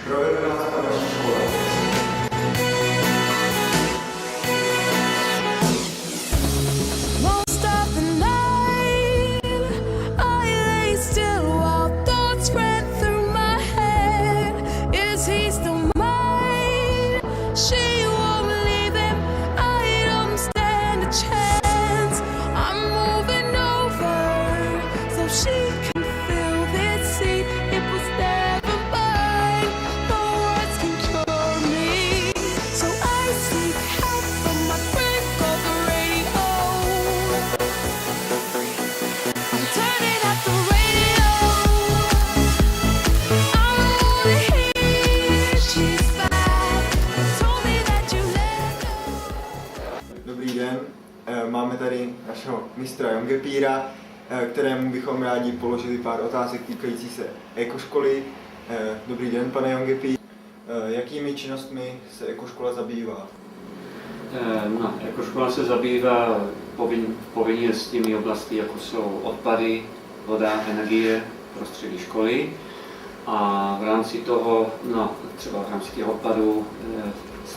Provedu nás po naší škole. Most of the night, I lay still while thoughts ran through my head. Is he still mine? She won't leave him. I don't stand a chance. I'm moving over so she can fill this seat. It was never mine. No words can cure me. So I seek help from my friend called the radio. I'm turning up the radio. I wanna hear she's back. Told me that you let go. Dobrý den, máme tady našeho mistra Jongepíra, kterému bychom rádi položili pár otázek týkající se ekoškoly. Dobrý den, pane Jongepír. Jakými činnostmi se ekoškola zabývá? No, ekoškola se zabývá povinně s těmi oblasti, jako jsou odpady, voda, energie, prostředí školy. A v rámci toho, no, třeba v rámci těch odpadů,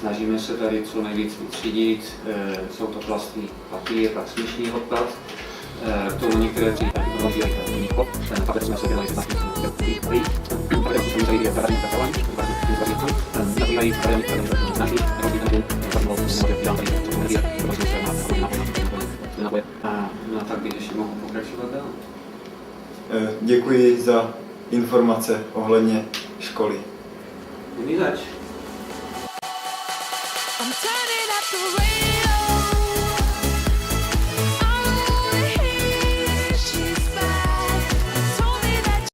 snažíme se tady co nejvíc vytřídit. Jsou to plasty, papír, pak smíšený odpad. K tomu některé třídy pak jsme se dělali se no, tak bych ještě mohl pokračovat dál. Děkuji za informace ohledně školy. Není zač. I'm turning up the radio.